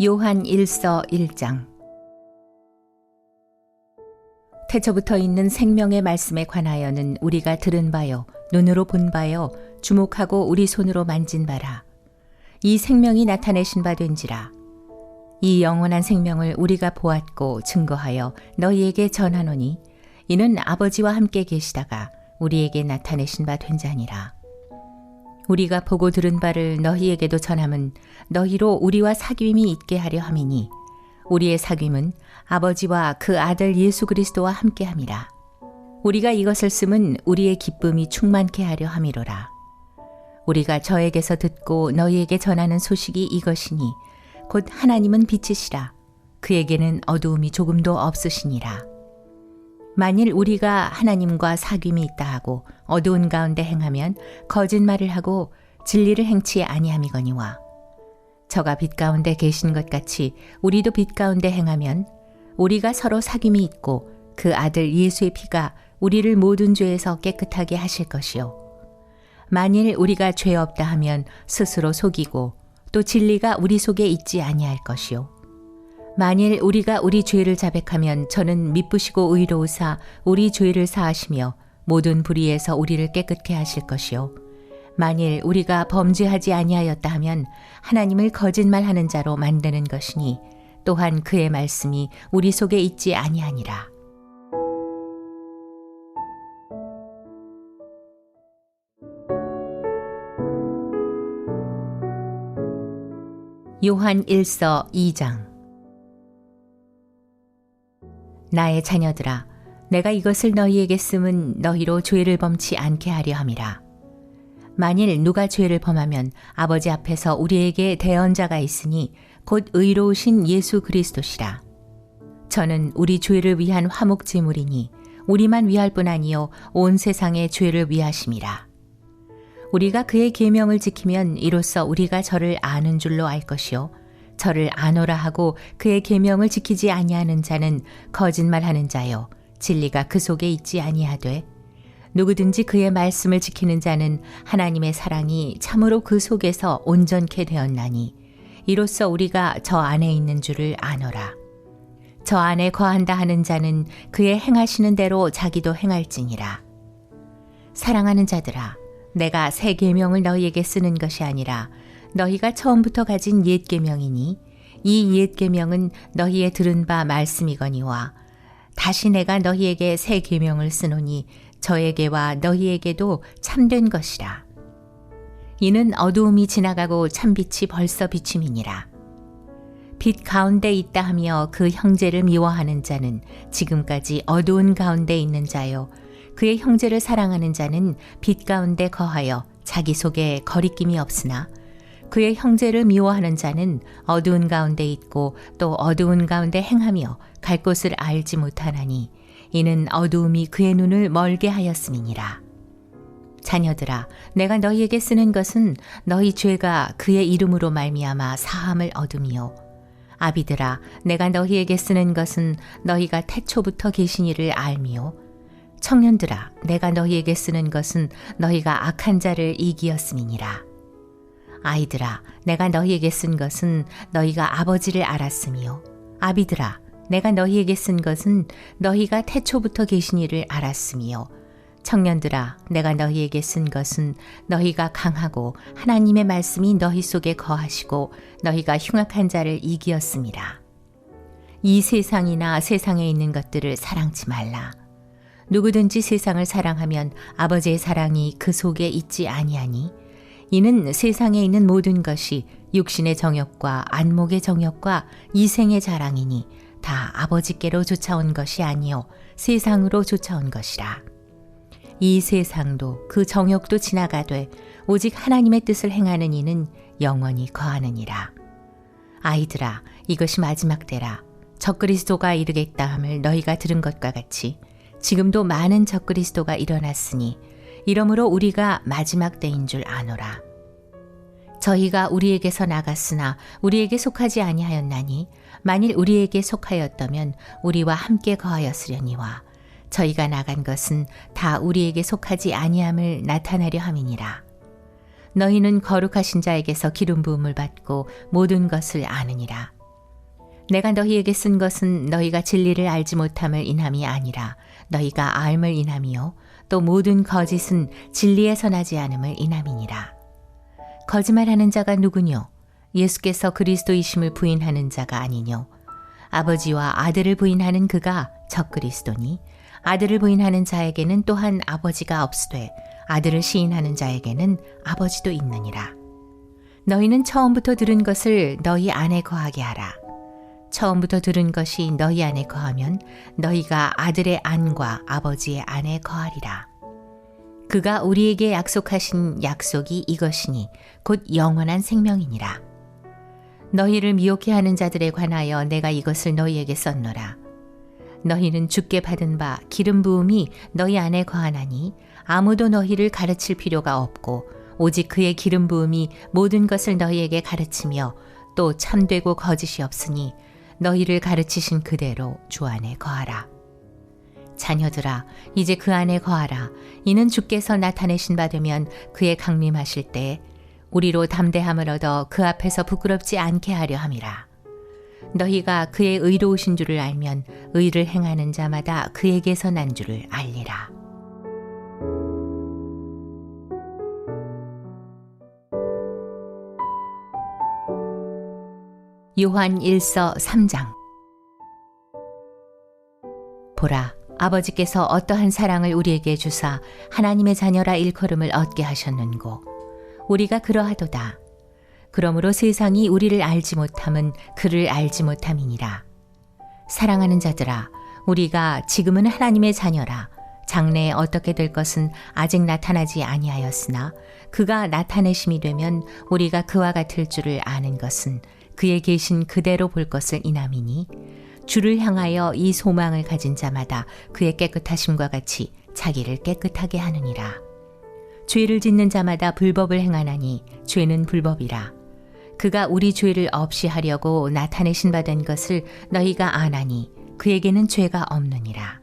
요한 1서 1장. 태초부터 있는 생명의 말씀에 관하여는 우리가 들은 바요, 눈으로 본 바요, 주목하고 우리 손으로 만진 바라. 이 생명이 나타내신 바 된지라. 이 영원한 생명을 우리가 보았고 증거하여 너희에게 전하노니 이는 아버지와 함께 계시다가 우리에게 나타내신 바 된 자니라. 우리가 보고 들은 바를 너희에게도 전함은 너희로 우리와 사귐이 있게 하려 함이니 우리의 사귐은 아버지와 그 아들 예수 그리스도와 함께 함이라. 우리가 이것을 쓰면 우리의 기쁨이 충만케 하려 함이로라. 우리가 저에게서 듣고 너희에게 전하는 소식이 이것이니 곧 하나님은 빛이시라. 그에게는 어두움이 조금도 없으시니라. 만일 우리가 하나님과 사귐이 있다 하고 어두운 가운데 행하면 거짓말을 하고 진리를 행치 아니함이거니와 저가 빛 가운데 계신 것 같이 우리도 빛 가운데 행하면 우리가 서로 사귐이 있고 그 아들 예수의 피가 우리를 모든 죄에서 깨끗하게 하실 것이요. 만일 우리가 죄 없다 하면 스스로 속이고 또 진리가 우리 속에 있지 아니할 것이요. 만일 우리가 우리 죄를 자백하면 저는 미쁘시고 의로우사 우리 죄를 사하시며 모든 불의에서 우리를 깨끗게 하실 것이요. 만일 우리가 범죄하지 아니하였다 하면 하나님을 거짓말하는 자로 만드는 것이니 또한 그의 말씀이 우리 속에 있지 아니하니라. 요한 1서 2장. 나의 자녀들아, 내가 이것을 너희에게 쓰면 너희로 죄를 범치 않게 하려 함이라. 만일 누가 죄를 범하면 아버지 앞에서 우리에게 대언자가 있으니 곧 의로우신 예수 그리스도시라. 저는 우리 죄를 위한 화목제물이니 우리만 위할 뿐 아니요 온 세상의 죄를 위하심이라. 우리가 그의 계명을 지키면 이로써 우리가 저를 아는 줄로 알 것이요 저를 아노라 하고 그의 계명을 지키지 아니하는 자는 거짓말하는 자요 진리가 그 속에 있지 아니하되 누구든지 그의 말씀을 지키는 자는 하나님의 사랑이 참으로 그 속에서 온전케 되었나니 이로써 우리가 저 안에 있는 줄을 아노라. 저 안에 거한다 하는 자는 그의 행하시는 대로 자기도 행할지니라. 사랑하는 자들아, 내가 새 계명을 너희에게 쓰는 것이 아니라 너희가 처음부터 가진 옛 계명이니 이 옛 계명은 너희의 들은 바 말씀이거니와 다시 내가 너희에게 새 계명을 쓰노니 저에게와 너희에게도 참된 것이라. 이는 어두움이 지나가고 참빛이 벌써 비침이니라. 빛 가운데 있다 하며 그 형제를 미워하는 자는 지금까지 어두운 가운데 있는 자요 그의 형제를 사랑하는 자는 빛 가운데 거하여 자기 속에 거리낌이 없으나 그의 형제를 미워하는 자는 어두운 가운데 있고 또 어두운 가운데 행하며 갈 곳을 알지 못하나니 이는 어두움이 그의 눈을 멀게 하였음이니라. 자녀들아, 내가 너희에게 쓰는 것은 너희 죄가 그의 이름으로 말미암아 사함을 얻음이요. 아비들아, 내가 너희에게 쓰는 것은 너희가 태초부터 계신 이를 알미요. 청년들아, 내가 너희에게 쓰는 것은 너희가 악한 자를 이기었음이니라. 아이들아, 내가 너희에게 쓴 것은 너희가 아버지를 알았으며 아비들아, 내가 너희에게 쓴 것은 너희가 태초부터 계신 이를 알았으며 청년들아, 내가 너희에게 쓴 것은 너희가 강하고 하나님의 말씀이 너희 속에 거하시고 너희가 흉악한 자를 이기었음이라. 이 세상이나 세상에 있는 것들을 사랑치 말라. 누구든지 세상을 사랑하면 아버지의 사랑이 그 속에 있지 아니하니 이는 세상에 있는 모든 것이 육신의 정욕과 안목의 정욕과 이생의 자랑이니 다 아버지께로 쫓아온 것이 아니요 세상으로 쫓아온 것이라. 이 세상도 그 정욕도 지나가되 오직 하나님의 뜻을 행하는 이는 영원히 거하느니라. 아이들아, 이것이 마지막 때라. 적그리스도가 이르겠다 함을 너희가 들은 것과 같이 지금도 많은 적그리스도가 일어났으니 이러므로 우리가 마지막 때인 줄 아노라. 저희가 우리에게서 나갔으나 우리에게 속하지 아니하였나니 만일 우리에게 속하였다면 우리와 함께 거하였으려니와 저희가 나간 것은 다 우리에게 속하지 아니함을 나타내려 함이니라. 너희는 거룩하신 자에게서 기름 부음을 받고 모든 것을 아느니라. 내가 너희에게 쓴 것은 너희가 진리를 알지 못함을 인함이 아니라 너희가 알을 인함이요 또 모든 거짓은 진리에서 나지 않음을 인함이니라. 거짓말하는 자가 누구뇨? 예수께서 그리스도이심을 부인하는 자가 아니뇨? 아버지와 아들을 부인하는 그가 적그리스도니 아들을 부인하는 자에게는 또한 아버지가 없으되 아들을 시인하는 자에게는 아버지도 있느니라. 너희는 처음부터 들은 것을 너희 안에 거하게 하라. 처음부터 들은 것이 너희 안에 거하면 너희가 아들의 안과 아버지의 안에 거하리라. 그가 우리에게 약속하신 약속이 이것이니 곧 영원한 생명이니라. 너희를 미혹해 하는 자들에 관하여 내가 이것을 너희에게 썼노라. 너희는 주께 받은 바 기름 부음이 너희 안에 거하나니 아무도 너희를 가르칠 필요가 없고 오직 그의 기름 부음이 모든 것을 너희에게 가르치며 또 참되고 거짓이 없으니 너희를 가르치신 그대로 주 안에 거하라. 자녀들아, 이제 그 안에 거하라. 이는 주께서 나타내신 바 되면 그의 강림하실 때 우리로 담대함을 얻어 그 앞에서 부끄럽지 않게 하려 함이라. 너희가 그의 의로우신 줄을 알면 의를 행하는 자마다 그에게서 난 줄을 알리라. 요한 1서 3장. 보라, 아버지께서 어떠한 사랑을 우리에게 주사 하나님의 자녀라 일컬음을 얻게 하셨는고 우리가 그러하도다. 그러므로 세상이 우리를 알지 못함은 그를 알지 못함이니라. 사랑하는 자들아, 우리가 지금은 하나님의 자녀라. 장래에 어떻게 될 것은 아직 나타나지 아니하였으나 그가 나타내심이 되면 우리가 그와 같을 줄을 아는 것은 그의 계신 그대로 볼 것을 인함이니 주를 향하여 이 소망을 가진 자마다 그의 깨끗하심과 같이 자기를 깨끗하게 하느니라. 죄를 짓는 자마다 불법을 행하나니 죄는 불법이라. 그가 우리 죄를 없이 하려고 나타내신 바 된 것을 너희가 아나니 그에게는 죄가 없느니라.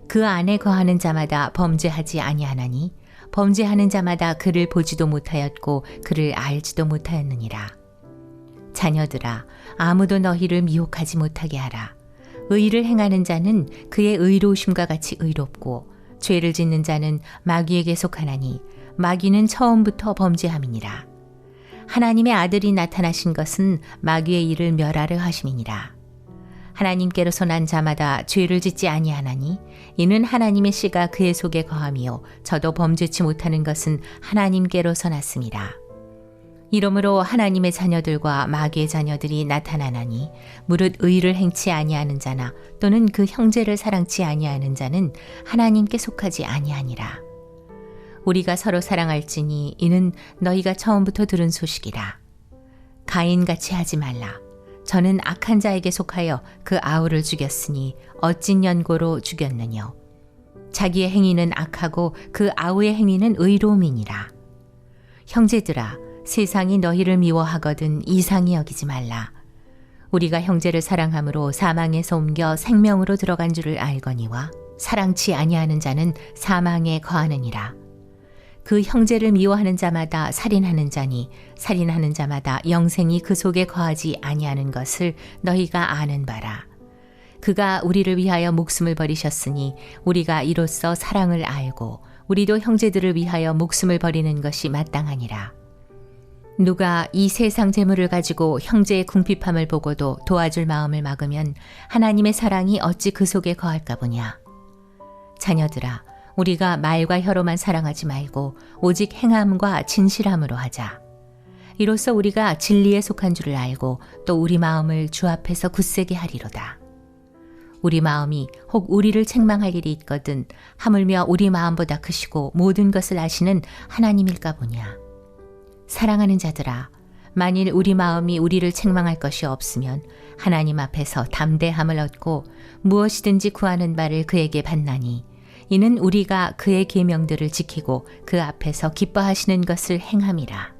그 안에 거하는 자마다 범죄하지 아니하나니 범죄하는 자마다 그를 보지도 못하였고 그를 알지도 못하였느니라. 자녀들아, 아무도 너희를 미혹하지 못하게 하라. 의를 행하는 자는 그의 의로우심과 같이 의롭고 죄를 짓는 자는 마귀에게 속하나니 마귀는 처음부터 범죄함이니라. 하나님의 아들이 나타나신 것은 마귀의 일을 멸하려 하심이니라. 하나님께로서 난 자마다 죄를 짓지 아니하나니 이는 하나님의 씨가 그의 속에 거함이요 저도 범죄치 못하는 것은 하나님께로서 났습니다. 이러므로 하나님의 자녀들과 마귀의 자녀들이 나타나나니 무릇 의를 행치 아니하는 자나 또는 그 형제를 사랑치 아니하는 자는 하나님께 속하지 아니하니라. 우리가 서로 사랑할지니 이는 너희가 처음부터 들은 소식이라. 가인같이 하지 말라. 저는 악한 자에게 속하여 그 아우를 죽였으니 어찐 연고로 죽였느뇨. 자기의 행위는 악하고 그 아우의 행위는 의로움이니라. 형제들아, 세상이 너희를 미워하거든 이상히 여기지 말라. 우리가 형제를 사랑함으로 사망에서 옮겨 생명으로 들어간 줄을 알거니와 사랑치 아니하는 자는 사망에 거하느니라. 그 형제를 미워하는 자마다 살인하는 자니 살인하는 자마다 영생이 그 속에 거하지 아니하는 것을 너희가 아는 바라. 그가 우리를 위하여 목숨을 버리셨으니 우리가 이로써 사랑을 알고 우리도 형제들을 위하여 목숨을 버리는 것이 마땅하니라. 누가 이 세상 재물을 가지고 형제의 궁핍함을 보고도 도와줄 마음을 막으면 하나님의 사랑이 어찌 그 속에 거할까 보냐. 자녀들아, 우리가 말과 혀로만 사랑하지 말고 오직 행함과 진실함으로 하자. 이로써 우리가 진리에 속한 줄을 알고 또 우리 마음을 주 앞에서 굳세게 하리로다. 우리 마음이 혹 우리를 책망할 일이 있거든 하물며 우리 마음보다 크시고 모든 것을 아시는 하나님일까 보냐. 사랑하는 자들아, 만일 우리 마음이 우리를 책망할 것이 없으면 하나님 앞에서 담대함을 얻고 무엇이든지 구하는 바를 그에게 받나니 이는 우리가 그의 계명들을 지키고 그 앞에서 기뻐하시는 것을 행함이라.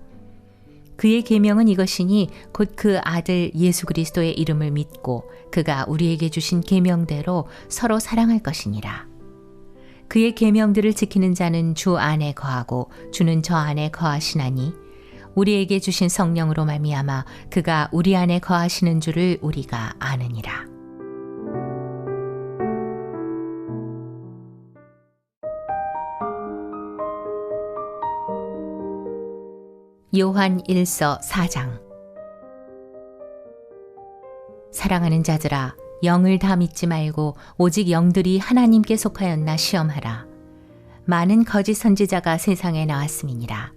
그의 계명은 이것이니 곧 그 아들 예수 그리스도의 이름을 믿고 그가 우리에게 주신 계명대로 서로 사랑할 것이니라. 그의 계명들을 지키는 자는 주 안에 거하고 주는 저 안에 거하시나니 우리에게 주신 성령으로 말미암아 그가 우리 안에 거하시는 줄을 우리가 아느니라. 요한 1서 4장. 사랑하는 자들아, 영을 다 믿지 말고 오직 영들이 하나님께 속하였나 시험하라. 많은 거짓 선지자가 세상에 나왔음이니라.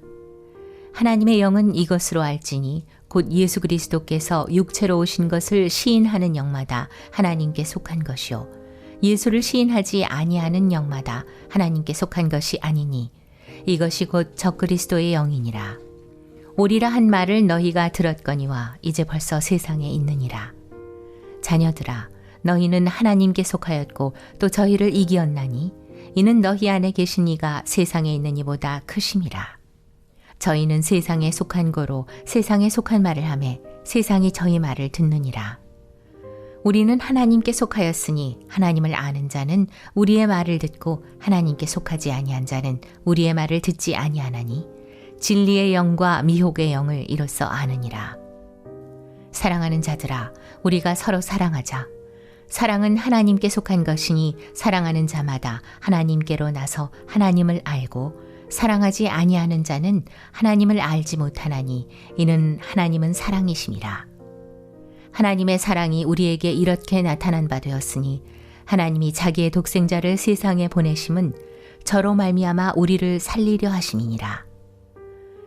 하나님의 영은 이것으로 알지니 곧 예수 그리스도께서 육체로 오신 것을 시인하는 영마다 하나님께 속한 것이요 예수를 시인하지 아니하는 영마다 하나님께 속한 것이 아니니 이것이 곧 적그리스도의 영이니라. 오리라 한 말을 너희가 들었거니와 이제 벌써 세상에 있느니라. 자녀들아, 너희는 하나님께 속하였고 또 저희를 이기었나니 이는 너희 안에 계신 이가 세상에 있는 이보다 크심이라. 저희는 세상에 속한 거로 세상에 속한 말을 하매 세상이 저희 말을 듣느니라. 우리는 하나님께 속하였으니 하나님을 아는 자는 우리의 말을 듣고 하나님께 속하지 아니한 자는 우리의 말을 듣지 아니하나니 진리의 영과 미혹의 영을 이로써 아느니라. 사랑하는 자들아, 우리가 서로 사랑하자. 사랑은 하나님께 속한 것이니 사랑하는 자마다 하나님께로 나서 하나님을 알고 사랑하지 아니하는 자는 하나님을 알지 못하나니 이는 하나님은 사랑이심이라. 하나님의 사랑이 우리에게 이렇게 나타난 바 되었으니 하나님이 자기의 독생자를 세상에 보내심은 저로 말미암아 우리를 살리려 하심이니라.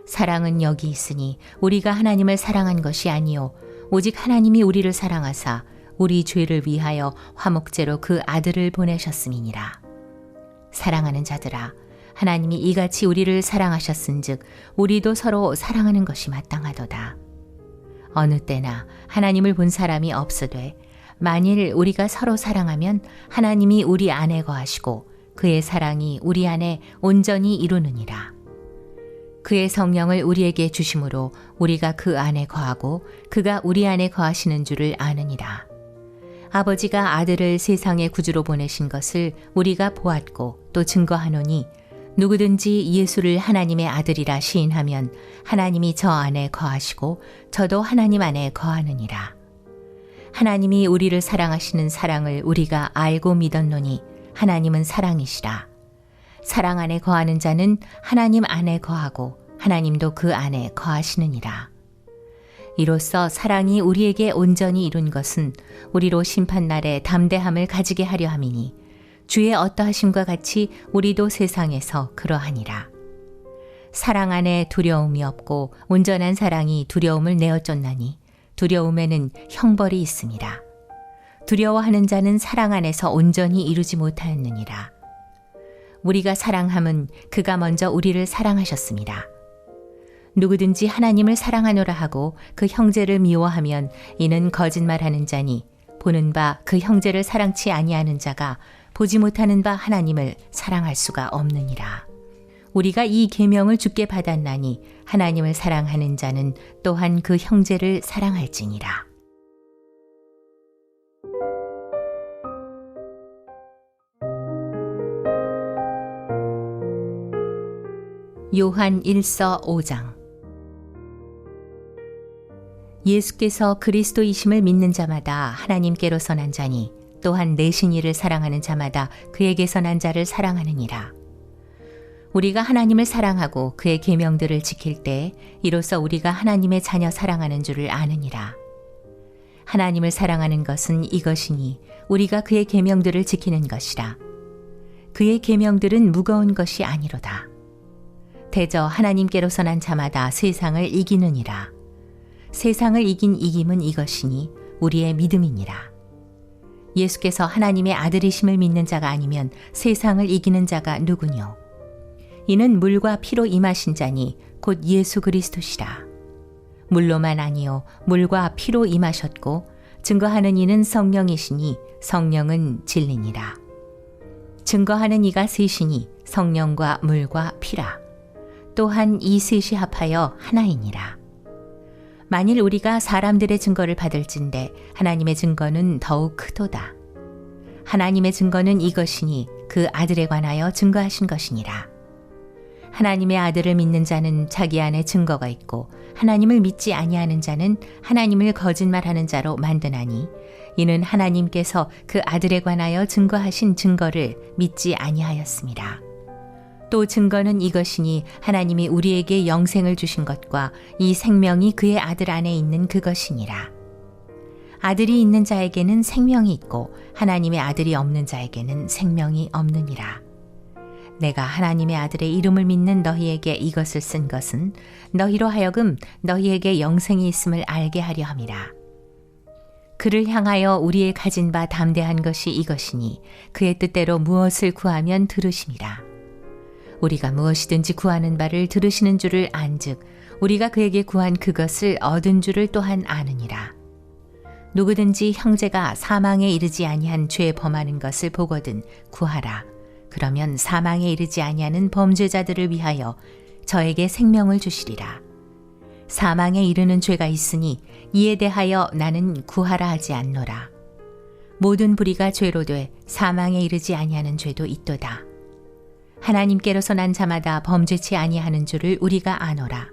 사랑은 여기 있으니 우리가 하나님을 사랑한 것이 아니요 오직 하나님이 우리를 사랑하사 우리 죄를 위하여 화목제로 그 아들을 보내셨음이니라. 사랑하는 자들아, 하나님이 이같이 우리를 사랑하셨은즉 우리도 서로 사랑하는 것이 마땅하도다. 어느 때나 하나님을 본 사람이 없으되 만일 우리가 서로 사랑하면 하나님이 우리 안에 거하시고 그의 사랑이 우리 안에 온전히 이루느니라. 그의 성령을 우리에게 주심으로 우리가 그 안에 거하고 그가 우리 안에 거하시는 줄을 아느니라. 아버지가 아들을 세상의 구주로 보내신 것을 우리가 보았고 또 증거하노니 누구든지 예수를 하나님의 아들이라 시인하면 하나님이 저 안에 거하시고 저도 하나님 안에 거하느니라. 하나님이 우리를 사랑하시는 사랑을 우리가 알고 믿었노니 하나님은 사랑이시라. 사랑 안에 거하는 자는 하나님 안에 거하고 하나님도 그 안에 거하시느니라. 이로써 사랑이 우리에게 온전히 이룬 것은 우리로 심판날에 담대함을 가지게 하려 함이니 주의 어떠하심과 같이 우리도 세상에서 그러하니라. 사랑 안에 두려움이 없고 온전한 사랑이 두려움을 내어쫓나니 두려움에는 형벌이 있습니다. 두려워하는 자는 사랑 안에서 온전히 이루지 못하였느니라. 우리가 사랑함은 그가 먼저 우리를 사랑하셨습니다. 누구든지 하나님을 사랑하노라 하고 그 형제를 미워하면 이는 거짓말하는 자니 보는 바 그 형제를 사랑치 아니하는 자가 보지 못하는 바 하나님을 사랑할 수가 없느니라. 우리가 이 계명을 주께 받았나니 하나님을 사랑하는 자는 또한 그 형제를 사랑할지니라. 요한 1서 5장. 예수께서 그리스도이심을 믿는 자마다 하나님께로서 난 자니 또한 내신 이를 사랑하는 자마다 그에게서 난 자를 사랑하느니라. 우리가 하나님을 사랑하고 그의 계명들을 지킬 때 이로써 우리가 하나님의 자녀 사랑하는 줄을 아느니라. 하나님을 사랑하는 것은 이것이니 우리가 그의 계명들을 지키는 것이라. 그의 계명들은 무거운 것이 아니로다. 대저 하나님께로서 난 자마다 세상을 이기느니라. 세상을 이긴 이김은 이것이니 우리의 믿음이니라. 예수께서 하나님의 아들이심을 믿는 자가 아니면 세상을 이기는 자가 누구뇨? 이는 물과 피로 임하신 자니 곧 예수 그리스도시라. 물로만 아니요 물과 피로 임하셨고 증거하는 이는 성령이시니 성령은 진리니라. 증거하는 이가 셋이니 성령과 물과 피라. 또한 이 셋이 합하여 하나이니라. 만일 우리가 사람들의 증거를 받을진대 하나님의 증거는 더욱 크도다. 하나님의 증거는 이것이니 그 아들에 관하여 증거하신 것이니라. 하나님의 아들을 믿는 자는 자기 안에 증거가 있고 하나님을 믿지 아니하는 자는 하나님을 거짓말하는 자로 만드나니 이는 하나님께서 그 아들에 관하여 증거하신 증거를 믿지 아니하였습니다. 또 증거는 이것이니 하나님이 우리에게 영생을 주신 것과 이 생명이 그의 아들 안에 있는 그것이니라. 아들이 있는 자에게는 생명이 있고 하나님의 아들이 없는 자에게는 생명이 없느니라. 내가 하나님의 아들의 이름을 믿는 너희에게 이것을 쓴 것은 너희로 하여금 너희에게 영생이 있음을 알게 하려 함이라. 그를 향하여 우리의 가진 바 담대한 것이 이것이니 그의 뜻대로 무엇을 구하면 들으심이라. 우리가 무엇이든지 구하는 바를 들으시는 줄을 안즉 우리가 그에게 구한 그것을 얻은 줄을 또한 아느니라. 누구든지 형제가 사망에 이르지 아니한 죄 범하는 것을 보거든 구하라. 그러면 사망에 이르지 아니하는 범죄자들을 위하여 저에게 생명을 주시리라. 사망에 이르는 죄가 있으니 이에 대하여 나는 구하라 하지 않노라. 모든 불의가 죄로 돼 사망에 이르지 아니하는 죄도 있도다. 하나님께로서 난 자마다 범죄치 아니하는 줄을 우리가 아노라.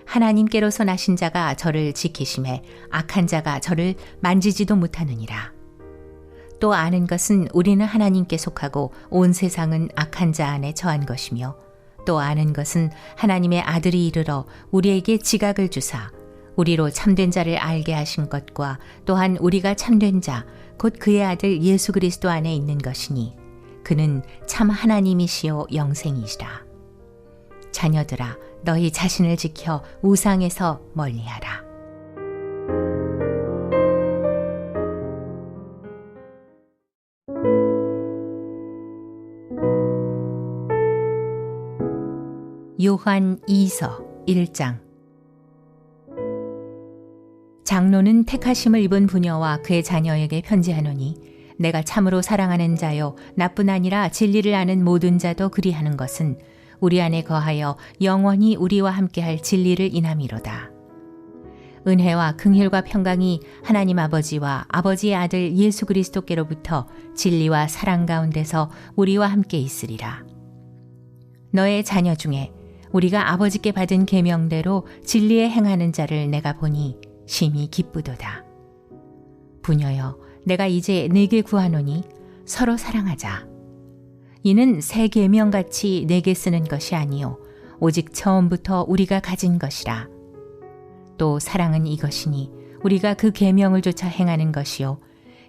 하나님께로서 나신 자가 저를 지키심에 악한 자가 저를 만지지도 못하느니라. 또 아는 것은 우리는 하나님께 속하고 온 세상은 악한 자 안에 처한 것이며 또 아는 것은 하나님의 아들이 이르러 우리에게 지각을 주사 우리로 참된 자를 알게 하신 것과 또한 우리가 참된 자 곧 그의 아들 예수 그리스도 안에 있는 것이니 그는 참 하나님이시요 영생이시라. 자녀들아 너희 자신을 지켜 우상에서 멀리하라. 요한 2서 1장. 장로는 택하심을 입은 부녀와 그의 자녀에게 편지하노니 내가 참으로 사랑하는 자요 나뿐 아니라 진리를 아는 모든 자도 그리하는 것은 우리 안에 거하여 영원히 우리와 함께할 진리를 인함이로다. 은혜와 긍휼과 평강이 하나님 아버지와 아버지의 아들 예수 그리스도께로부터 진리와 사랑 가운데서 우리와 함께 있으리라. 너의 자녀 중에 우리가 아버지께 받은 계명대로 진리에 행하는 자를 내가 보니 심히 기쁘도다. 부녀여 내가 이제 네게 구하노니 서로 사랑하자. 이는 새 계명같이 내게 쓰는 것이 아니요 오직 처음부터 우리가 가진 것이라. 또 사랑은 이것이니 우리가 그 계명을 조차 행하는 것이요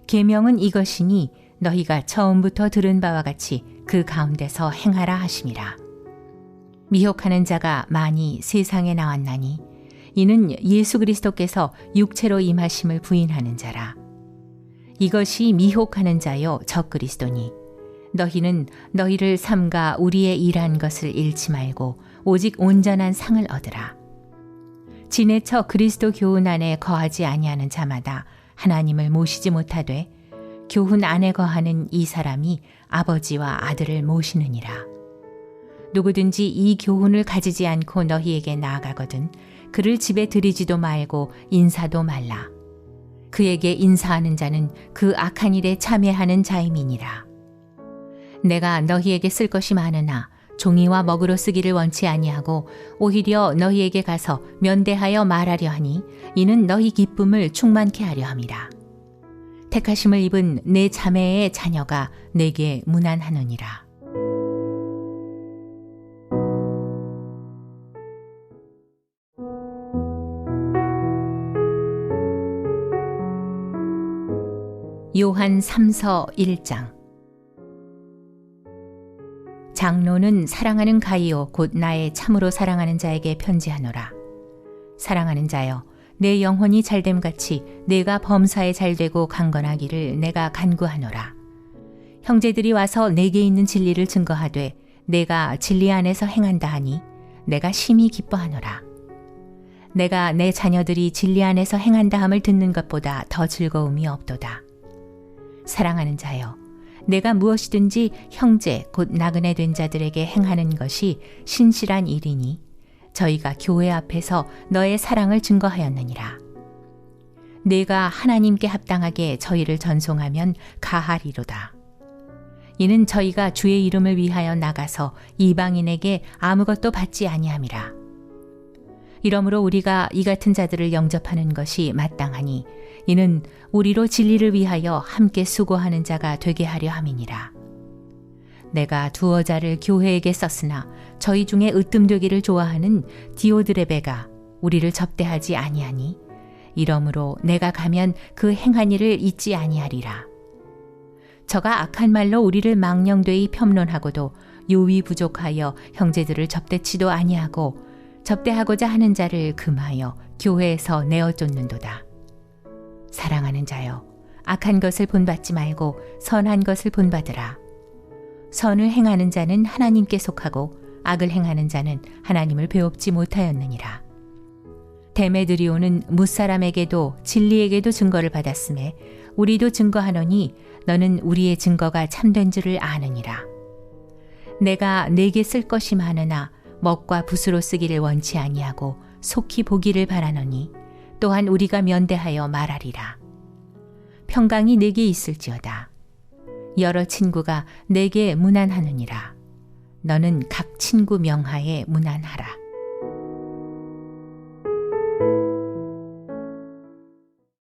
계명은 이것이니 너희가 처음부터 들은 바와 같이 그 가운데서 행하라 하심이라. 미혹하는 자가 많이 세상에 나왔나니 이는 예수 그리스도께서 육체로 임하심을 부인하는 자라. 이것이 미혹하는 자요 적 그리스도니 너희는 너희를 삼가 우리의 일한 것을 잃지 말고 오직 온전한 상을 얻으라. 지내쳐 그리스도 교훈 안에 거하지 아니하는 자마다 하나님을 모시지 못하되 교훈 안에 거하는 이 사람이 아버지와 아들을 모시느니라. 누구든지 이 교훈을 가지지 않고 너희에게 나아가거든 그를 집에 들이지도 말고 인사도 말라. 그에게 인사하는 자는 그 악한 일에 참여하는 자임이니라. 내가 너희에게 쓸 것이 많으나 종이와 먹으로 쓰기를 원치 아니하고 오히려 너희에게 가서 면대하여 말하려 하니 이는 너희 기쁨을 충만케 하려 함이라. 택하심을 입은 내 자매의 자녀가 내게 문안하느니라. 요한 3서 1장. 장로는 사랑하는 가이오 곧 나의 참으로 사랑하는 자에게 편지하노라. 사랑하는 자여 내 영혼이 잘됨같이 내가 범사에 잘되고 강건하기를 내가 간구하노라. 형제들이 와서 내게 있는 진리를 증거하되 내가 진리 안에서 행한다 하니 내가 심히 기뻐하노라. 내가 내 자녀들이 진리 안에서 행한다 함을 듣는 것보다 더 즐거움이 없도다. 사랑하는 자여 내가 무엇이든지 형제 곧 나그네 된 자들에게 행하는 것이 신실한 일이니 저희가 교회 앞에서 너의 사랑을 증거하였느니라. 내가 하나님께 합당하게 저희를 전송하면 가하리로다. 이는 저희가 주의 이름을 위하여 나가서 이방인에게 아무것도 받지 아니함이라. 이러므로 우리가 이 같은 자들을 영접하는 것이 마땅하니 이는 우리로 진리를 위하여 함께 수고하는 자가 되게 하려 함이니라. 내가 두어 자를 교회에게 썼으나 저희 중에 으뜸되기를 좋아하는 디오드레베가 우리를 접대하지 아니하니 이러므로 내가 가면 그 행한 일을 잊지 아니하리라. 저가 악한 말로 우리를 망령되이 폄론하고도 요위 부족하여 형제들을 접대치도 아니하고 접대하고자 하는 자를 금하여 교회에서 내어 쫓는도다. 사랑하는 자여, 악한 것을 본받지 말고 선한 것을 본받으라. 선을 행하는 자는 하나님께 속하고 악을 행하는 자는 하나님을 배웁지 못하였느니라. 데메드리오는 뭇사람에게도 진리에게도 증거를 받았음에 우리도 증거하노니 너는 우리의 증거가 참된 줄을 아느니라. 내가 내게 쓸 것이 많으나 먹과 붓으로 쓰기를 원치 아니하고 속히 보기를 바라노니 또한 우리가 면대하여 말하리라. 평강이 내게 있을지어다. 여러 친구가 내게 문안하느니라. 너는 각 친구 명하에 문안하라.